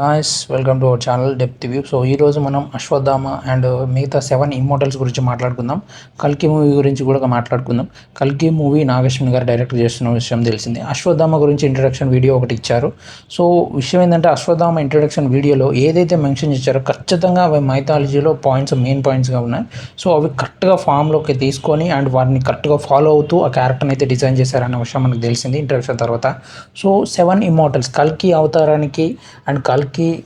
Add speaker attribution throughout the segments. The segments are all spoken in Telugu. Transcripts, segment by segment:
Speaker 1: Guys welcome to our channel depth view. So ఈరోజు మనం అశ్వత్థామ అండ్ మిగతా 7 ఇమ్మోర్టల్స్ గురించి మాట్లాడుకుందాం. కల్కి మూవీ గురించి కూడా మాట్లాడుకుందాం. కల్కి మూవీ నాగేశ్వరన్ గారు డైరెక్ట్ చేస్తున్న విషయం తెలిసింది. అశ్వత్థామ గురించి ఇంట్రడక్షన్ వీడియో ఒకటి ఇచ్చారు. సో విషయం ఏంటంటే అశ్వత్థామ ఇంట్రడక్షన్ వీడియోలో ఏదైతే మెన్షన్ చేశారో ఖచ్చితంగా అవి మైథాలజీలో మెయిన్ పాయింట్స్గా ఉన్నాయి. సో అవి కరెక్ట్గా ఫామ్లోకి తీసుకొని అండ్ వాటిని కరెక్ట్గా ఫాలో అవుతూ ఆ క్యారెక్టర్ని అయితే డిజైన్ చేశారన్న విషయం మనకు తెలిసింది ఇంట్రడక్షన్ తర్వాత. సో 7 ఇమ్మోర్టల్స్ కల్కి అవతారానికి అండ్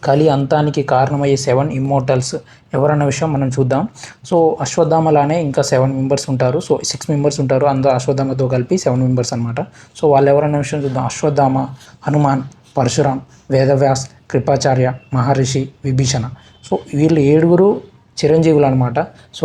Speaker 1: కలి అంతానికి కారణమయ్యే 7 ఇమ్మోర్టల్స్ ఎవరన్న విషయం మనం చూద్దాం. సో అశ్వత్థామలానే ఇంకా 7 మెంబర్స్ ఉంటారు. సో 6 మెంబర్స్ ఉంటారు, అందరూ అశ్వత్థామతో కలిపి 7 మెంబర్స్ అనమాట. సో వాళ్ళు ఎవరన్న విషయం చూద్దాం. అశ్వత్థామ, హనుమాన్, పరశురామ్, వేదవ్యాస్, కృపాచార్య, మహర్షి, విభీషణ. సో వీళ్ళు 7 చిరంజీవులు అనమాట. సో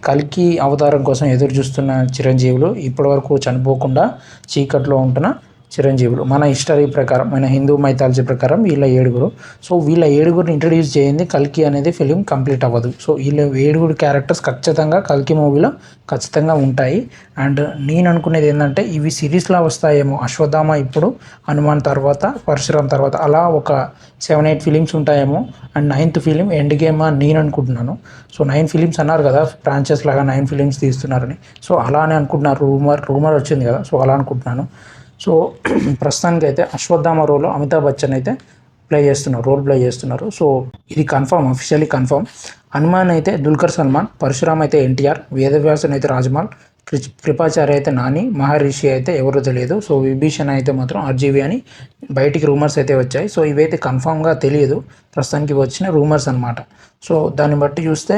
Speaker 1: కలికి అవతారం కోసం ఎదురు చూస్తున్న చిరంజీవులు, ఇప్పటివరకు చనిపోకుండా చీకట్లో ఉంటున్న చిరంజీవులు. మన హిస్టరీ ప్రకారం, మన హిందూ మైథాలజీ ప్రకారం వీళ్ళ 7. సో వీళ్ళ 7 ఇంట్రడ్యూస్ చేయండి కల్కి అనేది ఫిలిం కంప్లీట్ అవ్వదు. సో వీళ్ళ 7 క్యారెక్టర్స్ ఖచ్చితంగా కల్కి మూవీలో ఖచ్చితంగా ఉంటాయి. అండ్ నేను అనుకునేది ఏంటంటే ఇవి సిరీస్లా వస్తాయేమో. అశ్వత్థామ ఇప్పుడు, హనుమాన్ తర్వాత, పరశురామ్ తర్వాత, అలా ఒక 7-8 ఫిలిమ్స్ ఉంటాయేమో. And 9th film end game అని నేను అనుకుంటున్నాను. సో 9 ఫిలిమ్స్ అన్నారు కదా, ఫ్రాంచైజ్ లాగా 9 ఫిలిమ్స్ తీస్తున్నారని. సో అలానే అనుకుంటున్నారు, రూమర్ వచ్చింది కదా, సో అలా అనుకుంటున్నాను. సో ప్రస్తుతానికి అయితే అశ్వత్థామ రోల్లో అమితాబ్ బచ్చన్ అయితే రోల్ ప్లే చేస్తున్నారు. సో ఇది కన్ఫర్మ్, అఫీషియలీ కన్ఫర్మ్. హనుమాన్ అయితే దుల్కర్ సల్మాన్, పరశురామ్ అయితే ఎన్టీఆర్, వేదవ్యాసన్ అయితే రాజమౌళి, కృపాచార్య అయితే నాని, మహర్షి అయితే ఎవరో తెలియదు. సో విభీషణ అయితే మాత్రం ఆర్జీవి అని బయటికి రూమర్స్ అయితే వచ్చాయి. సో ఇవైతే కన్ఫామ్గా తెలియదు, ప్రస్తుతానికి వచ్చిన రూమర్స్ అనమాట. సో దాన్ని బట్టి చూస్తే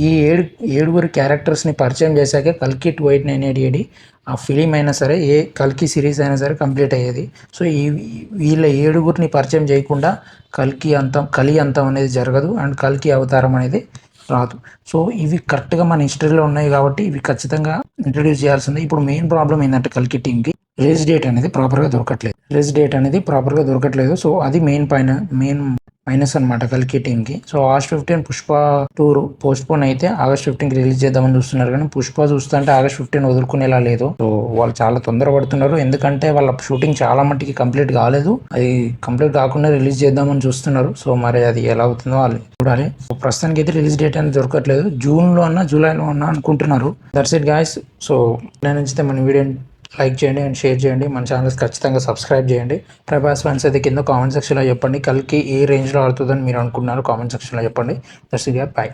Speaker 1: ఈ 7 క్యారెక్టర్స్ని పరిచయం చేశాకే కల్కి 2898 ఆ ఫిలిం అయినా సరే, ఏ కల్కి సిరీస్ అయినా సరే కంప్లీట్ అయ్యేది. సో వీళ్ళ 7 పరిచయం చేయకుండా కలి అంతం అనేది జరగదు అండ్ కల్కి అవతారం అనేది రాదు. సో ఇవి కరెక్ట్గా మన హిస్టరీలో ఉన్నాయి కాబట్టి ఇవి ఖచ్చితంగా ఇంట్రడ్యూస్ చేయాల్సిందే. ఇప్పుడు మెయిన్ ప్రాబ్లం ఏంటంటే కల్కి టీమ్కి రిలీజ్ డేట్ అనేది ప్రాపర్గా దొరకట్లేదు. సో అది మెయిన్ మైనస్ అనమాట కల్కి టీమ్కి. So August 15 Pushpa 2 post phone అయితే August 15కి రిలీజ్ చేద్దామని చూస్తున్నారు, కానీ పుష్ప చూస్తుంటే August 15 వదులుకునేలా లేదు. సో వాళ్ళు చాలా తొందరపడుతున్నారు, ఎందుకంటే వాళ్ళ షూటింగ్ చాలా మట్టికి కంప్లీట్ కాలేదు. అది కంప్లీట్ కాకుండా రిలీజ్ చేద్దామని చూస్తున్నారు. సో మరి అది ఎలా అవుతుందో వాళ్ళు చూడాలి. ప్రస్తుతానికి అయితే రిలీజ్ డేట్ అనేది దొరకట్లేదు. జూన్లో అన్నా జూలైలో అన్నా అనుకుంటున్నారు. That's it guys. సో ఇలా నుంచి మన వీడియో లైక్ చేయండి అండ్ షేర్ చేయండి. మన ఛానల్స్ ఖచ్చితంగా సబ్స్క్రైబ్ చేయండి. ప్రభాస్ ఫ్యాన్స్ అయితే కింద కామెంట్ సెక్షన్లో చెప్పండి కల్కి ఏ రేంజ్లో ఆడుతుందని మీరు అనుకుంటున్నారు, కామెంట్ సెక్షన్లో చెప్పండి. That's it, by.